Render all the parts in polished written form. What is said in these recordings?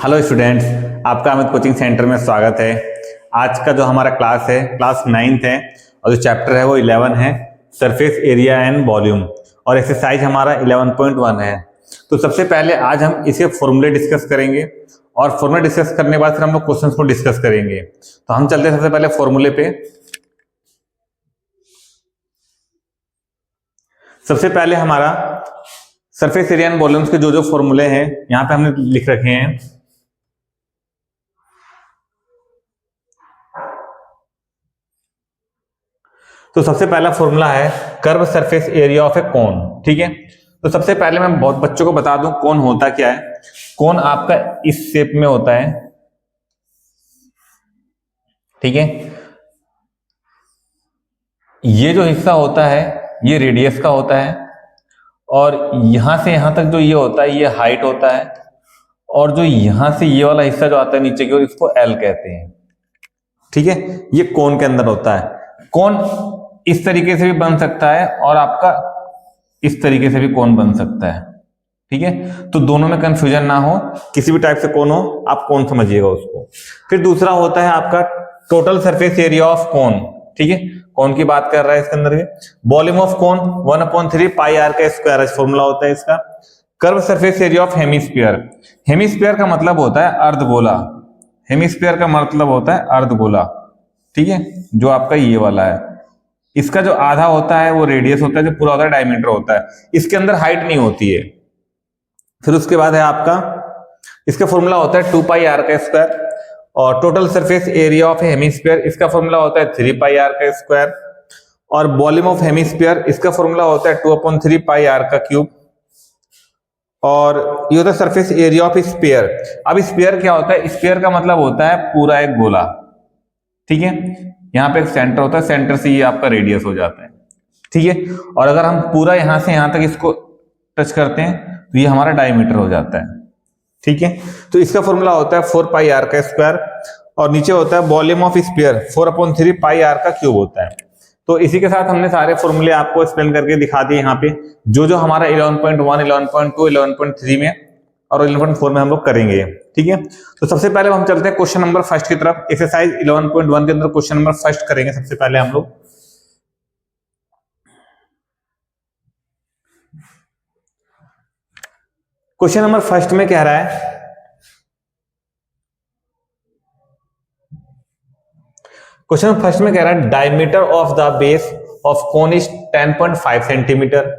Hello students, आपका Amit coaching centre में स्वागत है। आज का जो हमारा क्लास है क्लास 9th है और जो चैप्टर है वो 11 है, सरफेस एरिया एंड वॉल्यूम, और एक्सरसाइज हमारा 11.1 है। तो सबसे पहले आज हम इसके फॉर्मूले डिस्कस करेंगे और फॉर्मूले डिस्कस करने के बाद फिर हम लोग क्वेश्चंस को डिस्कस करेंगे। तो हम चलते हैं सबसे पहले फॉर्मूले पे। सबसे पहले हमारा सरफेस एरिया एंड वॉल्यूम्स के जो फॉर्मूले हैं यहाँ पे हमने लिख रखे हैं। तो सबसे पहला फॉर्मूला है कर्व सरफेस एरिया ऑफ ए कोन। ठीक है, तो सबसे पहले मैं बहुत बच्चों को बता दूं कोन होता क्या है। कोन आपका इस शेप में होता है, ठीक है। ये जो हिस्सा होता है ये रेडियस का होता है, और यहां से यहां तक जो ये होता है ये हाइट होता है, और जो यहां से ये वाला हिस्सा जो आता है नीचे की ओर इसको एल कहते हैं। ठीक है, ये कोन के अंदर होता है। कोन इस तरीके से भी बन सकता है और आपका इस तरीके से भी कोन बन सकता है। ठीक है, तो दोनों में कंफ्यूजन ना हो, किसी भी टाइप से कोन हो आप कोन समझिएगा उसको। फिर दूसरा होता है आपका टोटल सरफेस एरिया ऑफ कोन। ठीक है, कोन की बात कर रहा है इसके अंदर भी। Volume of cone 1/3 pi r का स्क्वायर फॉर्मूला होता है इसका। Curve surface area of hemisphere. Hemisphere का मतलब होता है अर्धगोला। हेमिस्फीयर का मतलब होता है अर्धगोला। ठीक है, जो आपका ये वाला है, इसका जो आधा होता है वो रेडियस होता है, जो पूरा होता है डायमीटर होता है। इसके अंदर हाइट नहीं होती है। फिर उसके बाद है आपका इसका फॉर्मूला होता है 2 पाई आर का स्क्वायर, और total surface area of hemisphere इसका फॉर्मूला होता है 3 पाई आर का स्क्वायर, और वॉल्यूम ऑफ हेमिस्फीयर इसका फॉर्मूला होता है 2/3 पाई आर का क्यूब, और ये होता है सरफेस एरिया ऑफ स्फीयर। अब स्फीयर क्या होता है? स्फीयर का मतलब होता है पूरा एक गोला। ठीक है, यहाँ पे एक सेंटर होता है, सेंटर से ये आपका रेडियस हो जाता है। ठीक है, और अगर हम पूरा यहां से यहां तक इसको टच करते हैं तो ये हमारा डायमीटर हो जाता है। ठीक है, तो इसका फॉर्मूला होता है 4 पाई आर का स्क्वायर, और नीचे होता है volume of sphere 4/3 pi r का क्यूब होता है। तो इसी के साथ हमने सारे फॉर्मूले आपको एक्सप्लेन करके दिखा दिए यहाँ पे, जो हमारा 11.1, 11.2, 11.3 में और 11.4 में हम लोग करेंगे। ठीक है, तो सबसे पहले हम चलते हैं क्वेश्चन नंबर फर्स्ट की तरफ। एक्सरसाइज 11.1 के अंदर क्वेश्चन नंबर फर्स्ट करेंगे सबसे पहले हम लोग। क्वेश्चन नंबर फर्स्ट में कह रहा है diameter of the base of cone is 10.5 centimetre.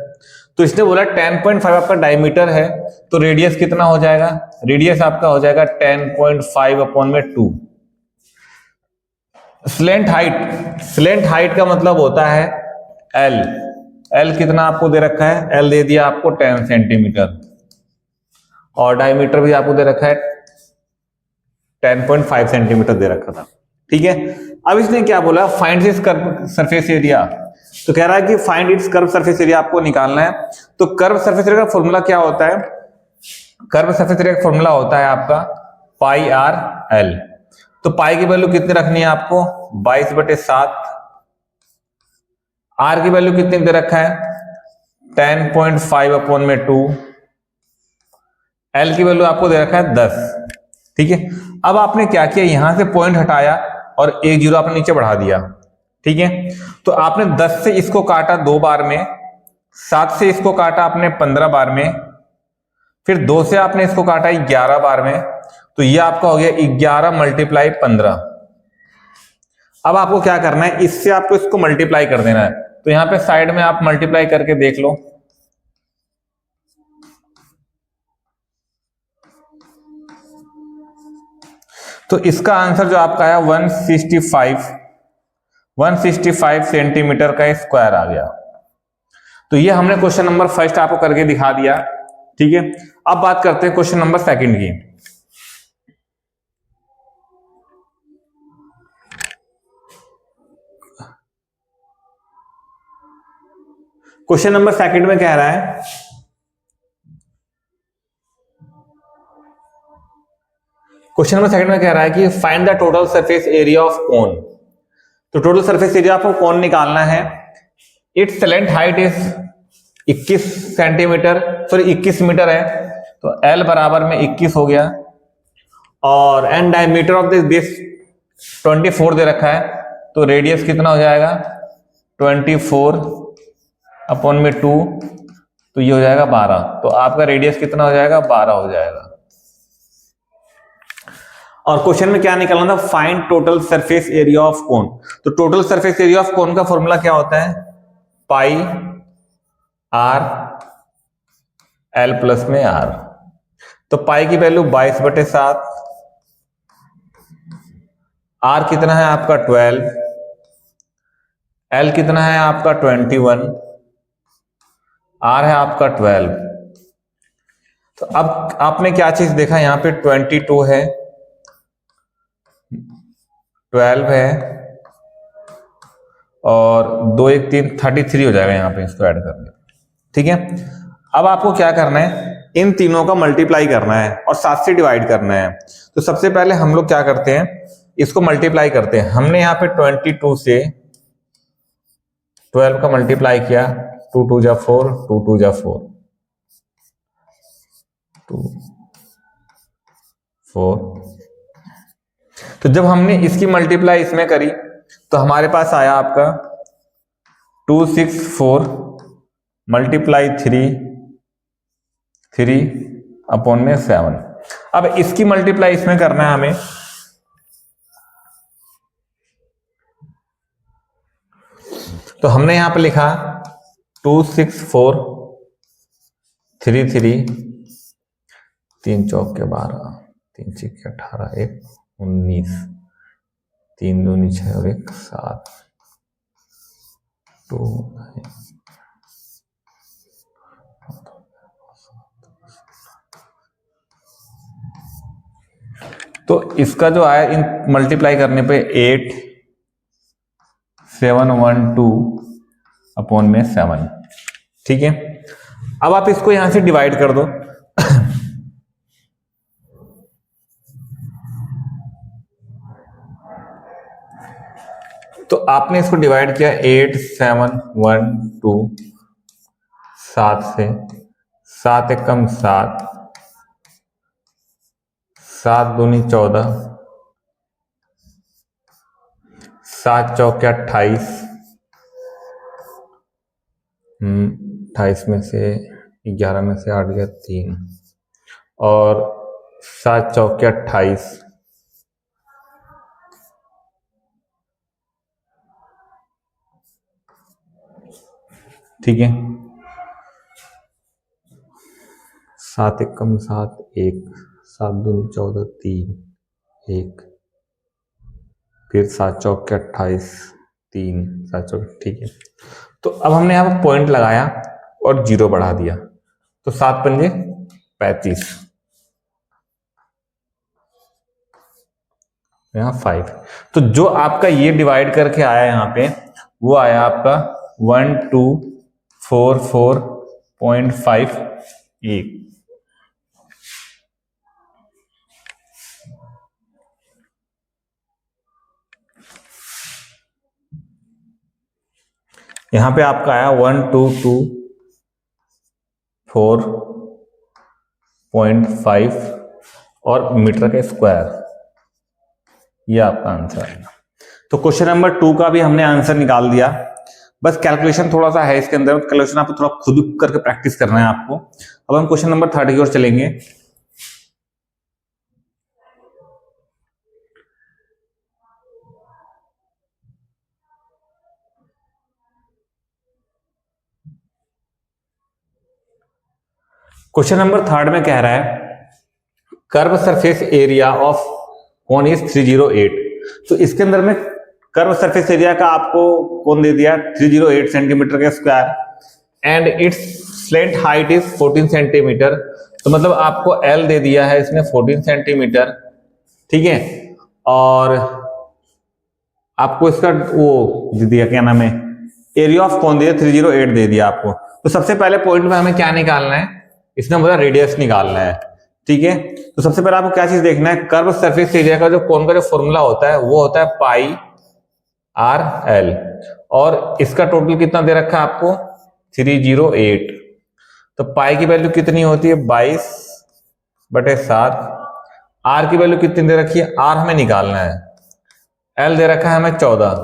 तो इसने बोला 10.5 आपका डायमीटर है, तो रेडियस कितना हो जाएगा? रेडियस आपका हो जाएगा 10.5/2। स्लेंट हाइट का मतलब होता है एल कितना आपको दे रखा है? एल दे दिया आपको 10 सेंटीमीटर, और डायमीटर भी आपको दे रखा है 10.5 सेंटीमीटर दे रखा था। ठीक है, अब इसने क्या बोला? Find this curve surface area. तो कह रहा है कि find its curve surface area आपको निकालना है। तो कर्व सरफेस एरिया का फॉर्मूला क्या होता है? कर्व सरफेस एरिया का फॉर्मूला होता है आपका पाई आर एल। तो पाई की वैल्यू कितनी रखनी है आपको? 22/7। आर की वैल्यू कितनी दे रखा है? 10.5/2। एल की वैल्यू आपको दे रखा है 10। ठीक है, अब आपने क्या किया? यहां से पॉइंट हटाया और एक जीरो आपने नीचे बढ़ा दिया। ठीक है, तो आपने 10 से इसको काटा 2 बार में, 7 से इसको काटा आपने 15 बार में, फिर 2 से आपने इसको काटा 11 बार में, तो ये आपका हो गया 11 × 15। अब आपको क्या करना है? इससे आपको इसको मल्टीप्लाई कर देना है। तो यहां पे साइड में आप मल्टीप्लाई करके देख लो। तो इसका आंसर जो आपका है 165 सेंटीमीटर का स्क्वायर आ गया। तो ये हमने क्वेश्चन नंबर फर्स्ट आपको करके दिखा दिया। ठीक है, अब बात करते हैं क्वेश्चन नंबर सेकंड की। क्वेश्चन नंबर सेकंड में कह रहा है कि find the total surface area of cone. तो टोटल सरफेस एरिया आपको कोन निकालना है। It's slant height is 21 centimetre, sorry 21 metre है, तो एल बराबर में 21 हो गया, और एंड डायमीटर ऑफ दिस 24 दे रखा है, तो रेडियस कितना हो जाएगा 24 अपॉन में 2, तो ये हो जाएगा 12। तो आपका रेडियस कितना हो जाएगा 12 हो जाएगा। और क्वेश्चन में क्या निकालना था, find total surface area of cone. तो total surface area of cone का फॉर्मूला क्या होता है, पाई आर एल प्लस में आर। तो पाई की वैल्यू 22/7, आर कितना है आपका 12, एल कितना है आपका 21, आर है आपका 12। तो अब आपने क्या चीज देखा, यहां पे 22 है, 12 है, और 2 1 3 33 हो जाएगा यहां पे इसको ऐड करने। ठीक है, अब आपको क्या करना है, इन तीनों का मल्टीप्लाई करना है और 7 से डिवाइड करना है। तो सबसे पहले हम लोग क्या करते हैं, इसको मल्टीप्लाई करते हैं। हमने यहाँ पे 22 से 12 का मल्टीप्लाई किया, 2 2 जा 4, 2 2 जा 4, 2 4। तो जब हमने इसकी मल्टीप्लाई इसमें करी तो हमारे पास आया आपका 264 मल्टीप्लाई 3 अपॉन में 7। अब इसकी मल्टीप्लाई इसमें करना है हमें, तो हमने यहां पे लिखा 264 3 3, 3 चौक के 12, 3 6 18, 1 19, 3 2 6 और 1 7, 2 तो इसका जो आया इन मल्टीप्लाई करने पे 8712 अपॉन में 7। ठीक है, अब आप इसको यहां से डिवाइड कर दो। तो आपने इसको डिवाइड किया 8712 7 से, 7 एकम 7, 7 दूनी 14, 7 चौके 28, 28 में से 11 में से 8 गया 3, और 7 चौके 28, ठीक है, 7 एकम 7 1, 7 दूनी 14 3 1, फिर 7 चौके 28 3, 7 चौके, ठीक है। तो अब हमने यहाँ पर पॉइंट लगाया और 0 बढ़ा दिया, तो 7 पंजे 35, यहाँ 5। तो जो आपका ये डिवाइड करके आया यहाँ पे, वो आया आपका 1244.58। यहां पे आपका आया 1224.5 और मीटर का स्क्वायर, ये आपका आंसर आएगा। तो क्वेश्चन नंबर 2 का भी हमने आंसर निकाल दिया। बस कैलकुलेशन थोड़ा सा है इसके अंदर, कैलकुलेशन आपको थोड़ा खुद करके प्रैक्टिस करना है आपको। अब हम क्वेश्चन नंबर 3 की ओर चलेंगे। क्वेश्चन नंबर 3 में कह रहा है curve surface area of cone is 308। तो इसके अंदर में कर्व सरफेस एरिया का आपको कौन दे दिया 308 सेंटीमीटर का square, and it's slant height is 14 centimetre. तो मतलब आपको एल दे दिया है इसमें 14 सेंटीमीटर, ठीक है, और आपको इसका वो दे दिया क्या नाम है, एरिया ऑफ कोन दिया 308 दे दिया आपको। तो सबसे पहले पॉइंट में हमें क्या निकालना है, इसने बोला रेडियस निकालना है, ठीक है। तो सबसे पहले आपको क्या चीज देखना है, कर्व सरफेस एरिया का जो कोन का जो फॉर्मूला होता है वो होता है पाई आर एल, और इसका टोटल कितना दे रखा है आपको 308। तो पाई की वैल्यू कितनी होती है 22/7, आर की वैल्यू कितनी दे रखी है, आर हमें निकालना है, एल दे रखा है हमें 14,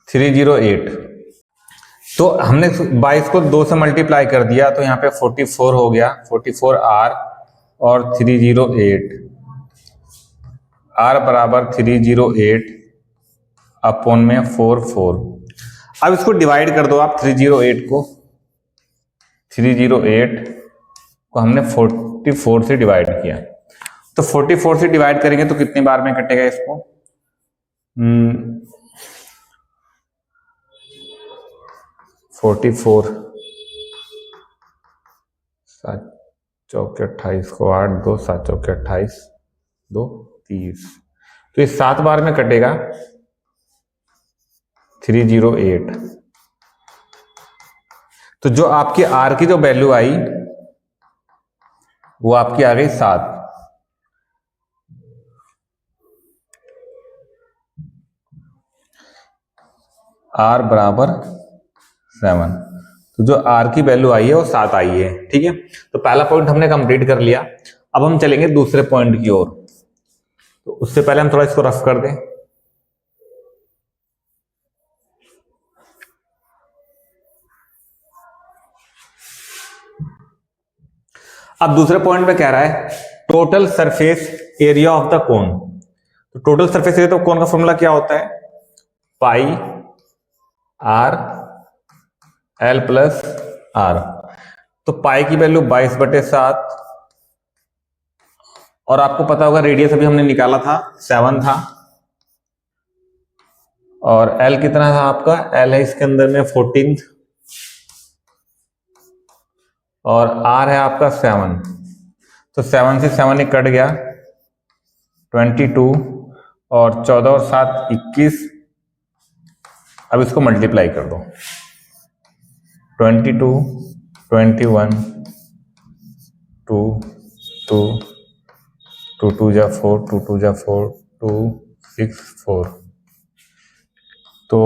308। तो हमने 22 को 2 से मल्टीप्लाई कर दिया तो यहाँ पे 44 हो गया, 44 आर और 308, आर बराबर 308 अपॉन में 44। अब इसको डिवाइड कर दो आप, 308 को, 308 को हमने 44 से डिवाइड किया, तो 44 से डिवाइड करेंगे तो कितने बार में कटेगा इसको, 44 7 चौके 28 को 8 2 7 चौके 28 2 30, तो ये 7 बार में कटेगा 308। तो जो आपकी आर की जो वैल्यू आई वो आपकी आ गई 7। आर बराबर 7, तो जो आर की वैल्यू आई है वो 7 आई है। ठीक है, तो पहला पॉइंट हमने कंप्लीट कर लिया। अब हम चलेंगे दूसरे पॉइंट की ओर। तो उससे पहले हम थोड़ा इसको रफ कर दें। अब दूसरे पॉइंट में कह रहा है total surface area of the cone. तो total surface area of cone का फॉर्मूला क्या होता है, pi r l plus r. तो पाई की वैल्यू 22/7 और आपको पता होगा रेडियस अभी हमने निकाला था 7 था, और एल कितना था आपका, एल है इसके अंदर में 14 और आर है आपका 7, तो 7 से 7 एक कट गया 22 और 14 और 7 21। अब इसको मल्टीप्लाई कर दो, 22 21 2 2 2 2 जा 4 2 2 जा 4 2 6 4, तो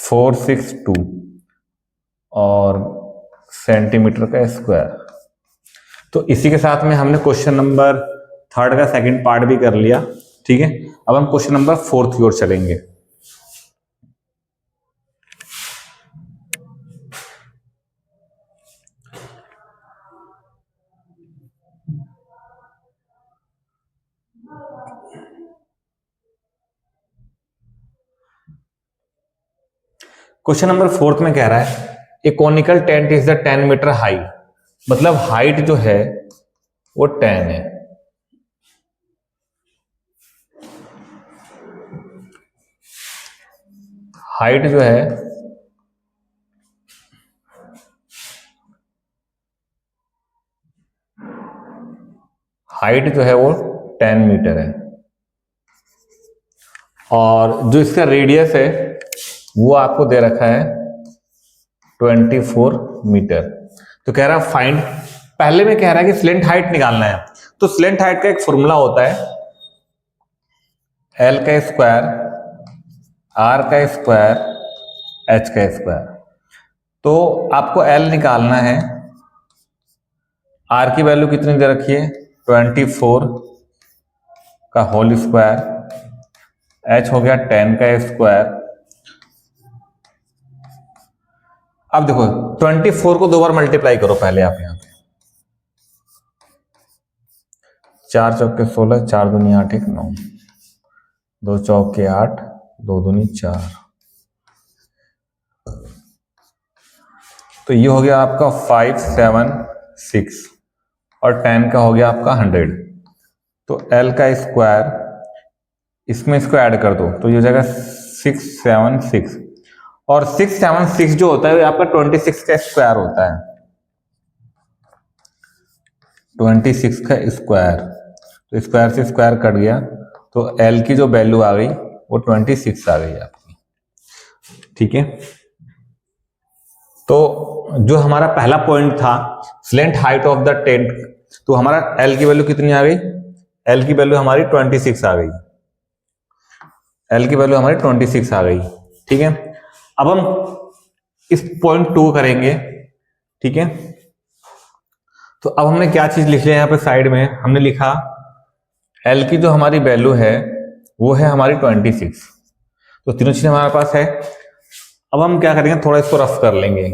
462 और सेंटीमीटर का स्क्वायर। तो इसी के साथ में हमने क्वेश्चन नंबर 3 का सेकंड पार्ट भी कर लिया। ठीक है, अब हम क्वेश्चन नंबर 4 की ओर चलेंगे। क्वेश्चन नंबर 4 में कह रहा है a conical tent is the 10 metre high, मतलब हाइट जो है वो 10 है। हाइट जो है वो 10 मीटर है, और जो इसका रेडियस है वो आपको दे रखा है 24 मीटर। तो कह रहा है फाइंड, पहले में कह रहा है कि स्लेंट हाइट निकालना है। तो स्लेंट हाइट का एक फॉर्मूला होता है एल का स्क्वायर आर का स्क्वायर एच का स्क्वायर। तो आपको एल निकालना है, आर की वैल्यू कितनी दे रखी है 24 का होल स्क्वायर, एच हो गया 10 का स्क्वायर। अब देखो 24 को 2 बार मल्टीप्लाई करो पहले आप, यहां पे 4 चौके 16 4 दूनी 8 1 9, 2 चौके 8 2 दूनी 4, तो ये हो गया आपका 576 और 10 का हो गया आपका 100। तो L का स्क्वायर इसमें इसको ऐड कर दो तो ये हो जाएगा 676, और 676 जो होता है आपका 26 का स्क्वायर होता है, 26 का स्क्वायर। तो स्क्वायर से स्क्वायर कट गया तो L की जो वैल्यू आ गई वो 26 आ गई आपकी। ठीक है, तो जो हमारा पहला पॉइंट था slant height of the tent, तो हमारा L की वैल्यू कितनी आ गई, L की वैल्यू हमारी 26 आ गई, L की वैल्यू हमारी 26 आ गई। ठीक है, अब हम इस पॉइंट 2 करेंगे। ठीक है, तो अब हमने क्या चीज लिख लिया यहाँ पे साइड में, हमने लिखा एल की जो हमारी वैल्यू है वो है हमारी 26। तो तीनों चीजें हमारे पास है। अब हम क्या करेंगे, थोड़ा इसको रफ कर लेंगे।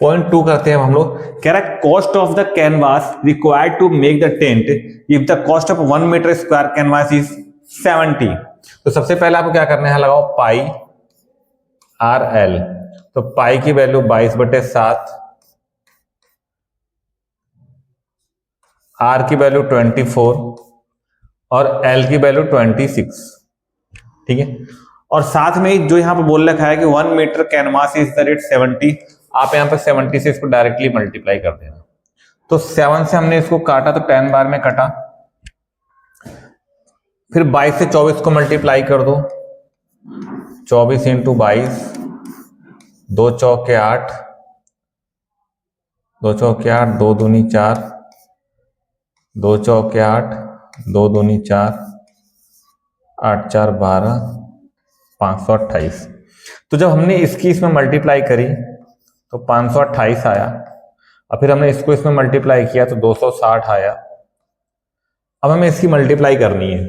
पॉइंट 2 करते हैं हम लोग। कह रहा है cost of the canvas required to make the tent if the cost of 1 metre square canvas is 70। तो सबसे पहले आपको क्या करना है, लगाओ पाई आर एल। तो पाई की वैल्यू 22/7, आर की वैल्यू 24 और एल की वैल्यू 26। ठीक है, और साथ में ही जो यहां पर बोल रखा है कि 1 metre canvas is the rate 70, आप यहां पर 70 से इसको डायरेक्टली मल्टीप्लाई कर देना। तो 7 से हमने इसको काटा तो 10 बार में कटा, फिर 22 से 24 को मल्टीप्लाई कर दो, 24 इंटू 22, 2 चौके 8, 2 चौके 8, 2 दूनी 4, 2 चौके 8, 2 दूनी 4, 8 4 12, 528। तो जब हमने इसकी इसमें मल्टीप्लाई करी तो 528 आया, और फिर हमने इसको इसमें मल्टीप्लाई किया तो 260 आया। अब हमें इसकी मल्टीप्लाई करनी है,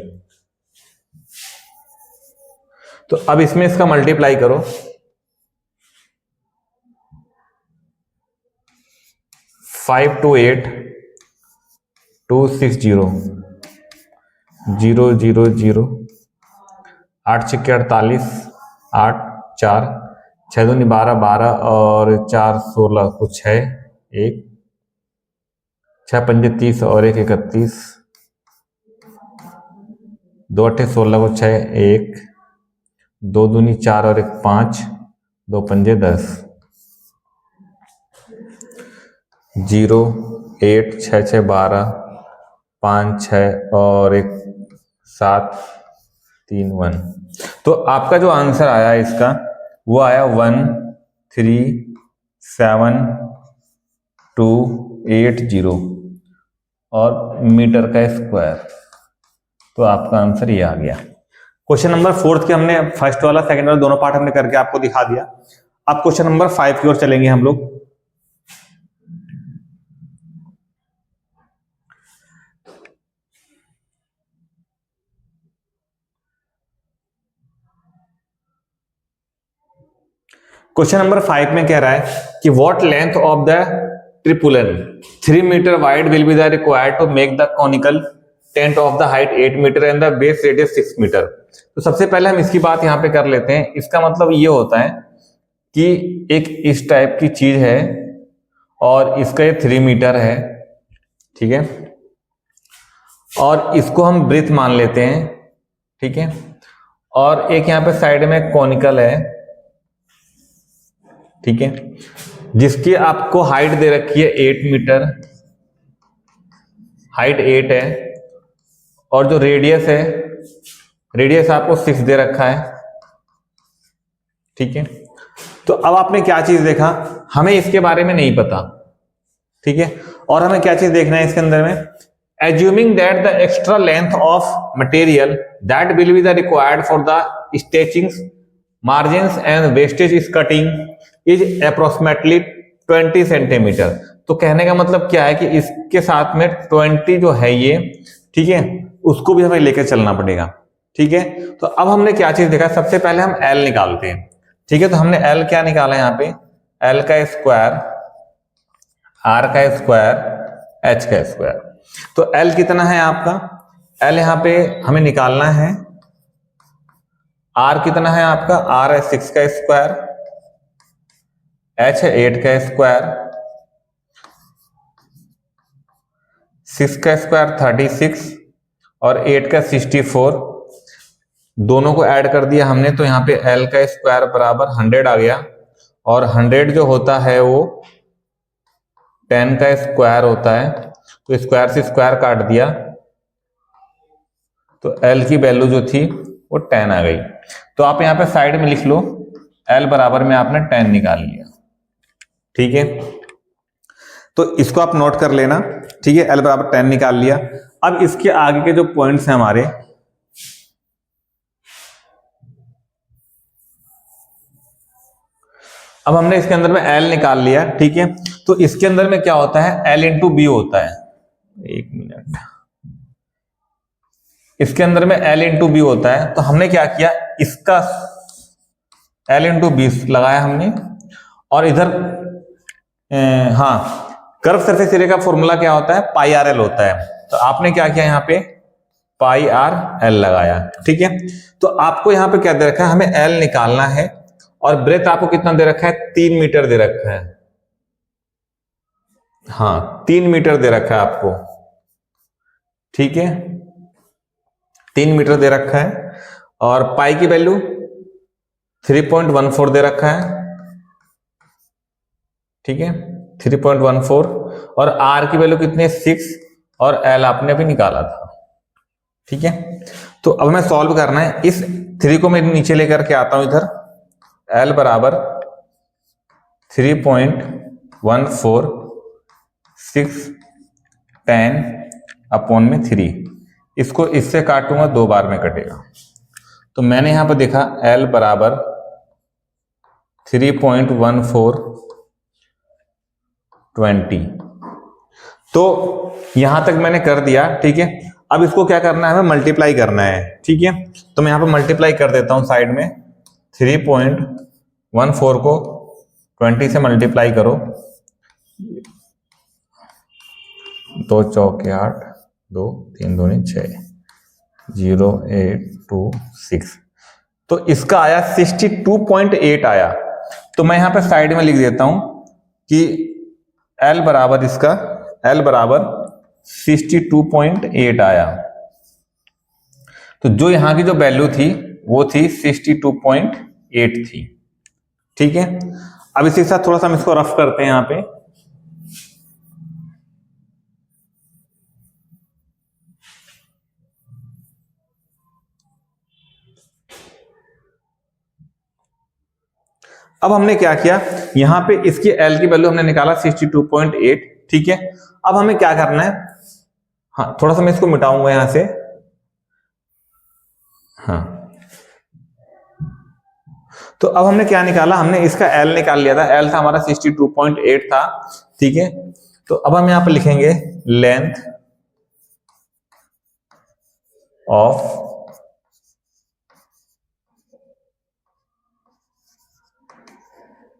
तो अब इसमें इसका मल्टीप्लाई करो। 5 2 8 2 6 0 0 0 0, 8 6 48, 8 4 6 दूनी 12 12 और 4 16 कुछ है 1, 6 5 30 और 1 31, 2 8 16 कुछ है 1, 2 दूनी 4 और 1 5, 2 5 10, 0 8 6 6 12, 5 6 और 1 7 3 1। तो आपका जो आंसर आया इसका वो आया 1 3 7 2 8 0 और मीटर का स्क्वायर। तो आपका आंसर ये आ गया। क्वेश्चन नंबर 4 के हमने फर्स्ट वाला सेकंड वाला दोनों पार्ट हमने करके आपको दिखा दिया। अब क्वेश्चन नंबर 5 की ओर चलेंगे हम लोग। क्वेश्चन नंबर 5 में कह रहा है कि what length of the tarpaulin 3 metre wide will be the required to make the conical tent of the height 8 metre and the base radius 6 metre. तो सबसे पहले हम इसकी बात यहां पे कर लेते हैं। इसका मतलब ये होता है कि एक इस टाइप की चीज है और इसका ये 3 मीटर है, ठीक है, और इसको हम ब्रेथ मान लेते हैं, ठीक है, और एक यहां पे साइड में कॉनिकल है, ठीक है, जिसकी आपको हाइट दे रखी है 8 मीटर, हाइट 8 है, और जो रेडियस है, रेडियस आपको 6 दे रखा है, ठीक है। तो अब आपने क्या चीज देखा, हमें इसके बारे में नहीं पता, ठीक है, और हमें क्या चीज देखना है इसके अंदर में, assuming that the extra length of material that will be the required for the stitchings margins and wastage is cutting is approximately 20 centimetre. तो कहने का मतलब क्या है कि इसके साथ में 20 जो है ये, ठीक है, उसको भी हमें लेकर चलना पड़ेगा, ठीक है। तो अब हमने क्या चीज देखा, सबसे पहले हम एल निकालते हैं, ठीक है। तो हमने एल क्या निकाला यहाँ पे, एल का स्क्वायर, आर का स्क्वायर, एच का स्क्वायर। तो एल कितना है आपका, एल यहाँ पे हमें निकालना है, आर कितना है आपका, आर है 6 का स्क्वायर, एच है 8 का स्क्वायर, 6 का स्क्वायर 36 और 8 का 64, दोनों को ऐड कर दिया हमने। तो यहाँ पे एल का स्क्वायर बराबर 100 आ गया, और 100 जो होता है वो 10 का स्क्वायर होता है, तो स्क्वायर से स्क्वायर काट दिया, तो एल की वैल्यू जो थी वो 10 आ गई। तो आप यहाँ पे साइड में लिख लो, एल बराबर में आपने 10 निकाल लिया, ठीक है। तो इसको आप नोट कर लेना, ठीक है, एल बराबर 10 निकाल लिया। अब इसके आगे के जो पॉइंट्स हैं हमारे, अब हमने इसके अंदर में L निकाल लिया, ठीक है। तो इसके अंदर में क्या होता है, L इंटू बी होता है। एक मिनट, इसके अंदर में L इंटू बी होता है। तो हमने क्या किया, इसका L इंटू बी लगाया हमने, और इधर हाँ, कर्व सरफेस एरिया का फॉर्मूला क्या होता है, पाई आर एल होता है। तो आपने क्या किया, यहाँ पे पाई आर एल लगाया, ठीक है। तो आपको यहाँ पे क्या दे रखा है, हमें एल निकालना है, और ब्रेथ आपको कितना दे रखा है, 3 मीटर दे रखा है। हाँ, 3 मीटर दे रखा है आपको, ठीक है, 3 मीटर दे रखा है। और पाई की वैल्यू 3.14 दे रखा है, ठीक है, 3.14। और आर की वैल्यू कितनी है, 6, और एल आपने अभी निकाला था, ठीक है। तो अब हमें सॉल्व करना है। इस 3 को मैं नीचे लेकर के आता हूं इधर। एल बराबर 3.14 6 10 अपॉन में 3। इसको इससे काटूंगा, 2 बार में कटेगा। तो मैंने यहां पर देखा L बराबर 3.14 20। तो यहां तक मैंने कर दिया, ठीक है। अब इसको क्या करना है, हमें मल्टीप्लाई करना है, ठीक है। तो मैं यहां पर मल्टीप्लाई कर देता हूं साइड में। 3.14 को 20 से मल्टीप्लाई करो, 2 चौके 8, 2 3 दूनी 6, 0826। तो इसका आया 62.8 आया। तो मैं यहां पे साइड में लिख देता हूं कि L बराबर इसका L बराबर 62.8 आया। तो जो यहां की जो वैल्यू थी वो थी 62.8 थी, ठीक है। अब इसी के साथ थोड़ा सा हम इसको रफ करते हैं यहां पे। अब हमने क्या किया, यहां पे इसकी L की वैल्यू हमने निकाला 62.8, ठीक है। अब हमें क्या करना है, हाँ थोड़ा सा मैं इसको मिटाऊंगा यहां से, हाँ। तो अब हमने क्या निकाला, हमने इसका L निकाल लिया था। L था हमारा 62.8 था, ठीक है। तो अब हम यहां पर लिखेंगे लेंथ ऑफ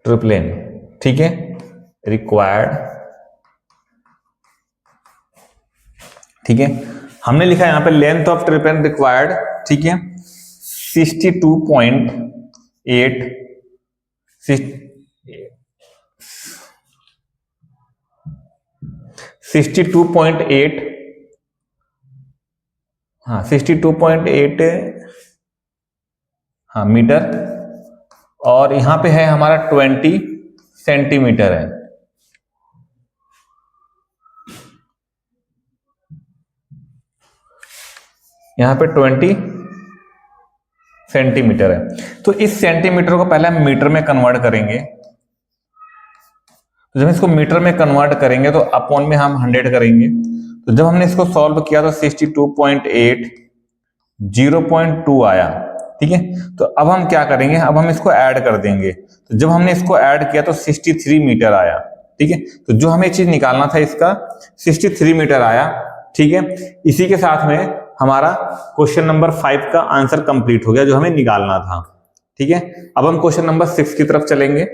ट्रिप्लेन, ठीक है, रिक्वायर्ड, ठीक है। हमने लिखा यहां पे लेंथ ऑफ ट्रिप्लेन रिक्वायर्ड, ठीक है, 62.8 62.8, हाँ 62.8 हाँ मीटर, और यहां पे है हमारा 20 सेंटीमीटर है। यहां पे 20 सेंटीमीटर है। तो इस सेंटीमीटर को पहले हम मीटर में कन्वर्ट करेंगे। तो जब इसको मीटर में कन्वर्ट करेंगे तो अपॉन में हम 100 करेंगे। तो जब हमने इसको सॉल्व किया तो 62.8 0.2 आया, ठीक है। तो अब हम क्या करेंगे, अब हम इसको ऐड कर देंगे। तो जब हमने इसको ऐड किया तो 63 मीटर आया, ठीक है। तो जो हमें चीज निकालना था इसका 63 मीटर आया, ठीक है। इसी के साथ में हमारा क्वेश्चन नंबर 5 का आंसर कंप्लीट हो गया जो हमें निकालना था, ठीक है। अब हम क्वेश्चन नंबर 6 की तरफ चलेंगे।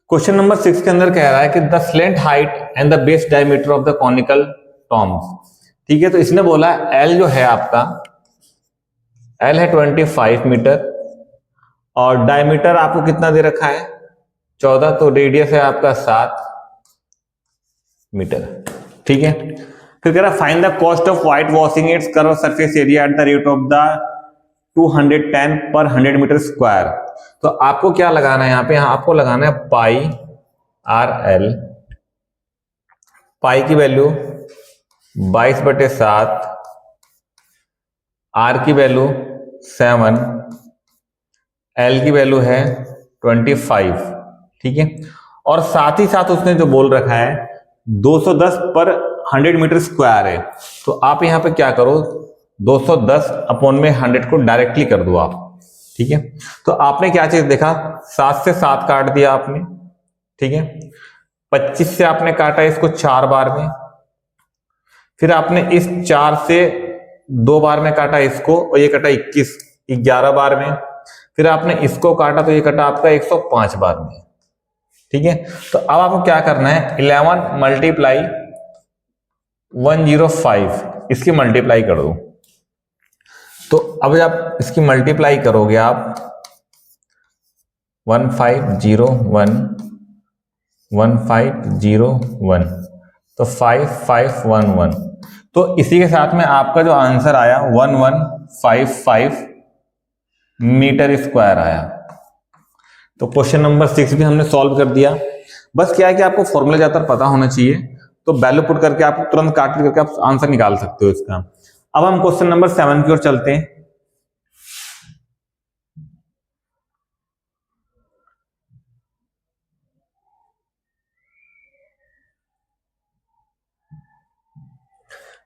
क्वेश्चन नंबर 6 के अंदर कह रहा है कि the slant height and the base diameter of the conical Tom's, ठीक है। तो इसने बोला एल जो है आपका, एल है 25 मीटर, और डायमीटर आपको कितना दे रखा है 14, तो रेडियस है आपका 7 मीटर, ठीक है। फिर कह रहा है find the cost of white washing it's curve surface area at the rate of the 210 पर 100 मीटर स्क्वायर। तो आपको क्या लगाना है यहाँ पे, यहाँ आपको लगाना है पाई आर एल। पाई की वैल्यू 22/7, आर की वैल्यू 7, एल की वैल्यू है 25, ठीक है। और साथ ही साथ उसने जो बोल रखा है 210 पर 100 मीटर स्क्वायर है, तो आप यहाँ पे क्या करो, 210 अपॉन में 100 को डायरेक्टली कर दो आप। ठीक है, तो आपने क्या चीज देखा, 7 से 7 काट दिया आपने। ठीक है, 25 से आपने काटा इसको 4 बार में, फिर आपने इस 4 से 2 बार में काटा इसको, और ये कटा 21, 11 बार में, फिर आपने इसको काटा तो ये कटा आपका 105 बार में। ठीक है, तो अब आपको क्या करना है, 11 मल्टीप्लाई 105 इसकी मल्टीप्लाई कर दो। तो अब जब इसकी मल्टीप्लाई करोगे आप 1501 1501 तो 5511, तो इसी के साथ में आपका जो आंसर आया 1155 मीटर स्क्वायर आया। तो क्वेश्चन नंबर 6 भी हमने सॉल्व कर दिया। बस क्या है कि आपको फॉर्मूला ज्यादातर पता होना चाहिए, तो वैल्यू पुट करके आप तुरंत काट करके आप आंसर निकाल सकते हो इसका। अब हम क्वेश्चन नंबर 7 की ओर चलते हैं।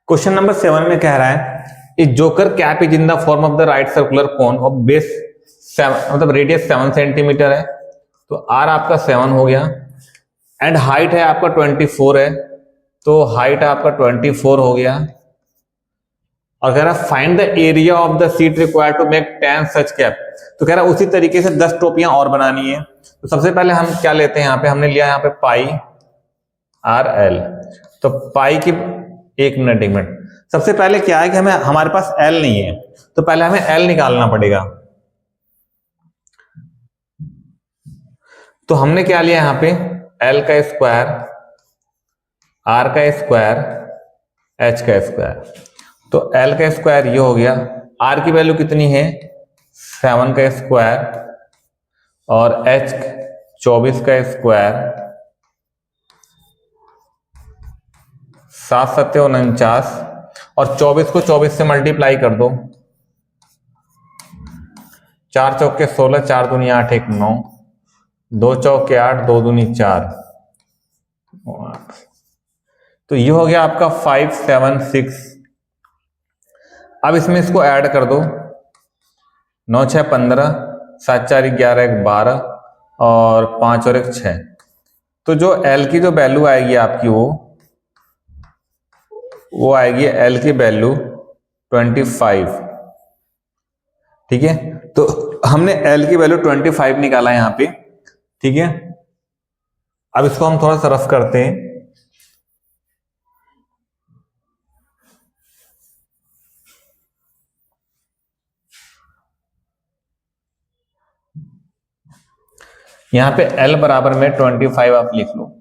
क्वेश्चन नंबर 7 में कह रहा है a joker cap is in the form of the right circular cone of base 7 मतलब रेडियस 7 सेंटीमीटर है, तो आर आपका 7 हो गया, एंड हाइट है आपका 24 है, तो हाइट आपका 24 हो गया। और कह रहा है find the area of the sheet required to make 10 such cap, तो कह रहा है उसी तरीके से 10 टोपियां और बनानी है। तो सबसे पहले हम क्या लेते हैं, यहाँ पे हमने लिया यहाँ पे पाई आर एल, तो पाई की एक मिनट सबसे पहले क्या है कि हमें हमारे पास एल नहीं है, तो पहले हमें एल निकालना पड़ेगा। तो हमने क्या लिया यहाँ पे, एल का स्क्वायर, आर का स्क्वायर, एच का स्क्वायर। तो एल का स्क्वायर ये हो गया, आर की वैल्यू कितनी है 7 का स्क्वायर, और एच 24 का स्क्वायर, 7 7 49, और 24 को 24 से मल्टीप्लाई कर दो, 4 चौके 16, 4 दूनी 8, 1 9, 2 चौके 8, 2 दूनी 4, तो ये हो गया आपका 576। अब इसमें इसको ऐड कर दो, 9 6 15, 7 4 11, 1 12, और 5 और 1 6। तो जो एल की जो वैल्यू आएगी आपकी वो आएगी एल की वैल्यू 25। ठीक है, तो हमने एल की वैल्यू 25 निकाला यहां पे। ठीक है, अब इसको हम थोड़ा सा रफ करते हैं। यहां पे एल बराबर में 25 आप लिख लो।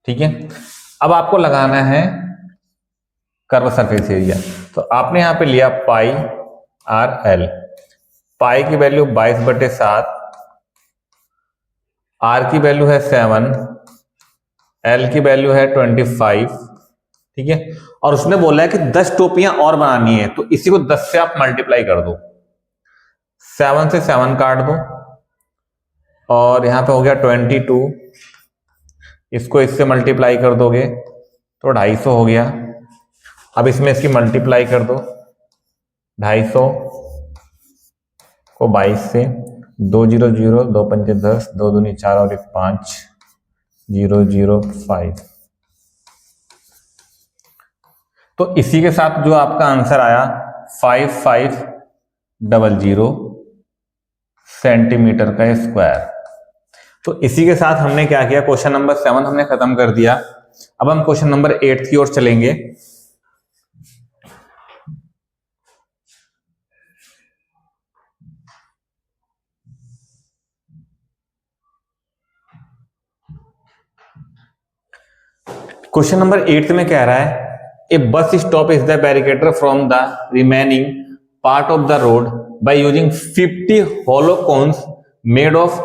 ठीक है, अब आपको लगाना है कर्व सरफेस एरिया, तो आपने यहां पे लिया पाई आर एल, पाई की वैल्यू 22/7, आर की वैल्यू है 7, एल की वैल्यू है 25। ठीक है, और उसने बोला है कि 10 टोपियां और बनानी है, तो इसी को 10 से आप मल्टीप्लाई कर दो, 7 से 7 काट दो, और यहां पे हो गया 22, इसको इससे मल्टीप्लाई कर दोगे तो 250 हो गया। अब इसमें इसकी मल्टीप्लाई कर दो, 250 को 22 से, 2 0 0, 2 5 10, 2 दूनी 4 और 1 5, 0 0 5। तो इसी के साथ जो आपका आंसर आया 5500 सेंटीमीटर का स्क्वायर। तो इसी के साथ हमने क्या किया, क्वेश्चन नंबर 7 हमने खत्म कर दिया। अब हम क्वेश्चन नंबर 8 की ओर चलेंगे। क्वेश्चन नंबर 8 में कह रहा है a bus stop is the barricaded from the remaining part of the road by using 50 hollow cones made of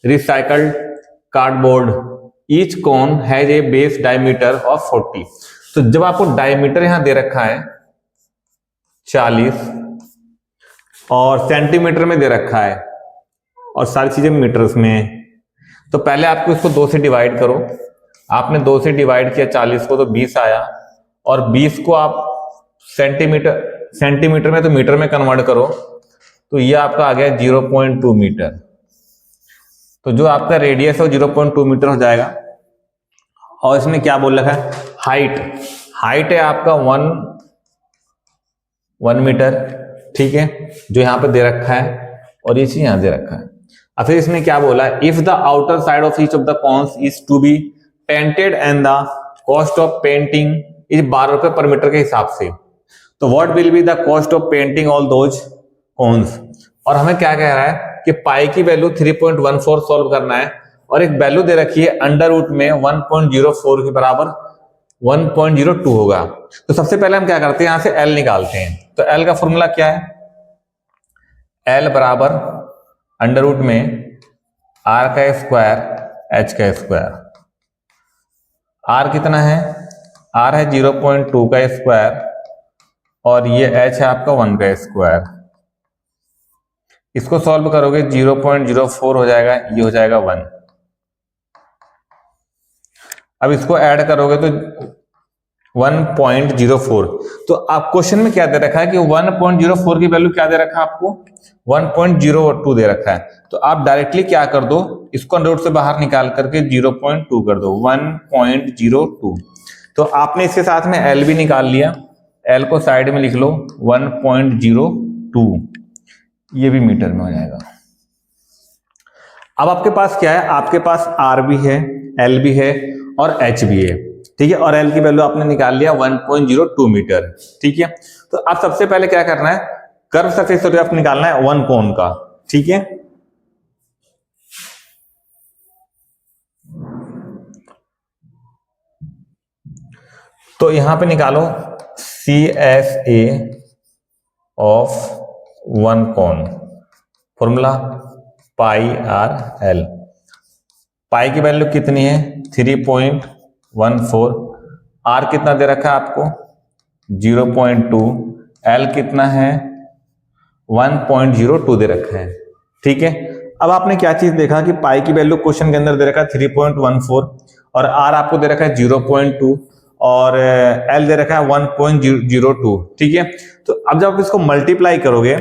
recycled cardboard. Each cone has a base diameter of 40. तो जब आपको diameter यहां दे रखा है 40 और सेंटीमीटर में दे रखा है और सारी चीजें मीटर्स में, तो पहले आपको इसको 2 से डिवाइड करो। आपने 2 से डिवाइड किया 40 को तो 20 आया, और 20 को आप सेंटीमीटर में तो मीटर में कन्वर्ट करो तो ये आपका आ गया 0.2 मीटर। तो जो आपका रेडियस है वो 0.2 मीटर हो जाएगा। और इसमें क्या बोल रखा है, हाइट है आपका 1 मीटर, ठीक है, जो यहाँ पे दे रखा है, और ये चीज यहाँ दे रखा है। अब फिर इसमें क्या बोला है, if the outer side of each of the cones is to be painted and the cost of painting is 12 रुपए पर मीटर के हिसाब से, तो what will be the cost of painting all those cones. और हमें क्या कह रहा है कि पाई की वैल्यू 3.14 सॉल्व करना है, और एक वैल्यू दे रखी है अंडर रूट में 1.04 के बराबर 1.02 होगा। तो सबसे पहले हम क्या करते हैं, यहां से एल निकालते हैं। तो एल का फॉर्मूला क्या है, एल बराबर अंडर रूट में आर का स्क्वायर एच का स्क्वायर। आर कितना है, आर है 0.2 का स्क्वायर, और ये एच है आपका 1 का स्क्वायर। इसको सॉल्व करोगे 0.04 हो जाएगा, ये हो जाएगा 1। अब इसको ऐड करोगे तो 1.04। तो आप क्वेश्चन में क्या दे रखा है कि 1.04 की वैल्यू क्या दे रखा है आपको, 1.02 दे रखा है। तो आप डायरेक्टली क्या कर दो, इसको अंडर रूट से बाहर निकाल करके 0.2 कर दो, 1.02। तो आपने इसके साथ में एल भी निकाल लिया, एल को साइड में लिख लो 1.02, ये भी मीटर में हो जाएगा। अब आपके पास क्या है, आपके पास आर भी है, एल भी है और एच भी है, ठीक है, और एल की वैल्यू आपने निकाल लिया 1.02 मीटर, ठीक है। तो अब सबसे पहले क्या करना है, कर्व सरफेस एरिया निकालना है वन कोन का, ठीक है। तो यहां पे निकालो CSA of one cone, formula pi r l. Pi की वैल्यू कितनी है 3.14, आर कितना दे रखा है आपको 0.2, एल कितना है 1.02 दे रखा है, ठीक है। अब आपने क्या चीज देखा कि पाई की वैल्यू क्वेश्चन के अंदर दे रखा है 3.14, और आर आपको दे रखा है 0.2, और एल दे रखा है 1.02, ठीक है। तो अब जब आप इसको मल्टीप्लाई करोगे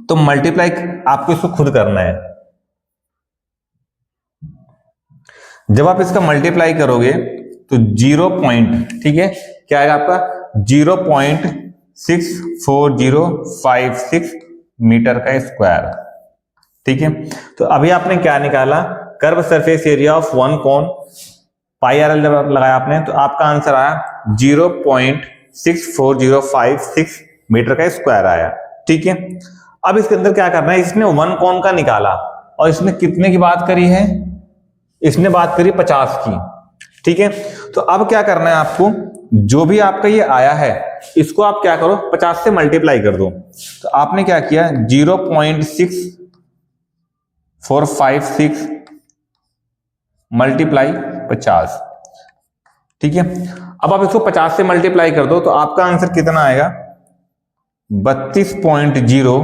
तो मल्टीप्लाई आपको इसको खुद करना है। जब आप इसका मल्टीप्लाई करोगे तो 0 पॉइंट, ठीक है, क्या आएगा आपका 0.64056 मीटर का स्क्वायर, ठीक है। तो अभी आपने क्या निकाला, curve surface area of one cone, pi r L जब लगाया आपने तो आपका आंसर आया 0.64056 मीटर का स्क्वायर आया, ठीक है। अब इसके अंदर क्या करना है, इसने वन कोन का निकाला और इसने कितने की बात करी है, इसने बात करी 50 की, ठीक है। तो अब क्या करना है आपको, जो भी आपका ये आया है इसको आप क्या करो 50 से मल्टीप्लाई कर दो। तो आपने क्या किया 0.6456 मल्टीप्लाई 50, ठीक है। अब आप इसको 50 से मल्टीप्लाई कर दो तो आपका आंसर कितना आएगा 32.02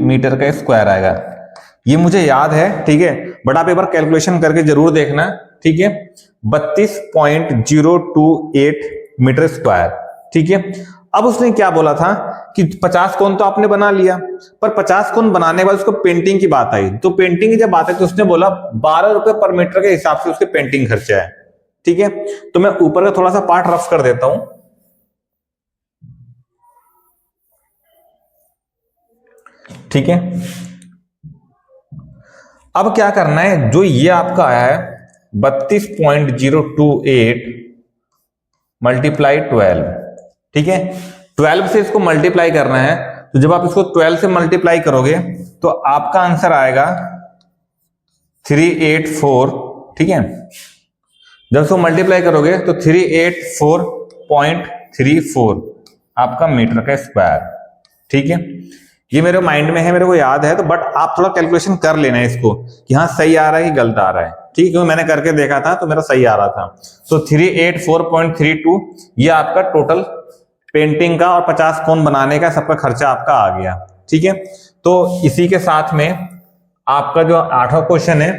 मीटर का स्क्वायर आएगा। ये मुझे याद है, ठीक है, बट आप एक बार कैलकुलेशन करके जरूर देखना, ठीक है। 32.028 मीटर स्क्वायर, ठीक है। अब उसने क्या बोला था कि 50 कोण तो आपने बना लिया, पर 50 कोण बनाने के बाद उसको पेंटिंग की बात आई। तो पेंटिंग की जब बात आई तो उसने बोला 12 रुपए पर मीटर के हिसाब से उसके पेंटिंग खर्चा है, ठीक है। तो मैं ऊपर का थोड़ा सा पार्ट रफ कर देता हूं, ठीक है। अब क्या करना है, जो ये आपका आया है 32.028 मल्टीप्लाई 12, ठीक है। 12 से इसको मल्टीप्लाई करना है, तो जब आप इसको 12 से मल्टीप्लाई करोगे तो आपका आंसर आएगा 384, ठीक है। जब इसको मल्टीप्लाई करोगे तो 384.34 आपका मीटर का स्क्वायर, ठीक है। ये मेरे माइंड में है, मेरे को याद है, तो बट आप थोड़ा कैलकुलेशन कर लेना है इसको कि हाँ सही आ रहा है कि गलत आ रहा है, ठीक है, क्योंकि मैंने करके देखा था तो मेरा सही आ रहा था। तो 384.32 ये आपका टोटल पेंटिंग का और 50 कोण बनाने का सबका खर्चा आपका आ गया, ठीक है। तो इसी के साथ में आपका जो 8वां क्वेश्चन है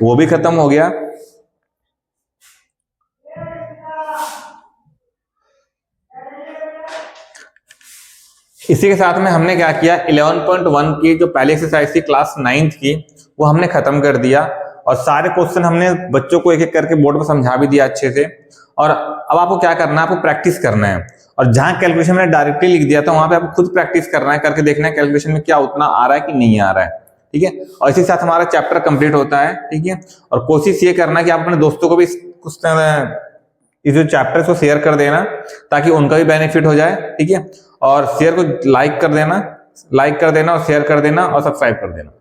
वो भी खत्म हो गया। इसी के साथ में हमने क्या किया, 11.1 की जो पहली एक्सरसाइज थी क्लास 9th की, वो हमने खत्म कर दिया और सारे क्वेश्चन हमने बच्चों को एक एक करके बोर्ड पर समझा भी दिया अच्छे से। और अब आपको क्या करना है, आपको प्रैक्टिस करना है। और जहां कैलकुलेशन मैंने डायरेक्टली लिख दिया था वहां पे आपको खुद प्रैक्टिस करना है, करके देखना है कैलकुलेशन में क्या उतना आ रहा है कि नहीं आ रहा है। ठीक है, और इसी के साथ हमारा चैप्टर कंप्लीट होता है। ठीक है, और कोशिश ये करना कि आप अपने दोस्तों को भी कुछ इस जो चैप्टर को शेयर कर देना ताकि उनका भी बेनिफिट हो जाए। ठीक है, और शेयर को लाइक कर देना और शेयर कर देना और सब्सक्राइब कर देना।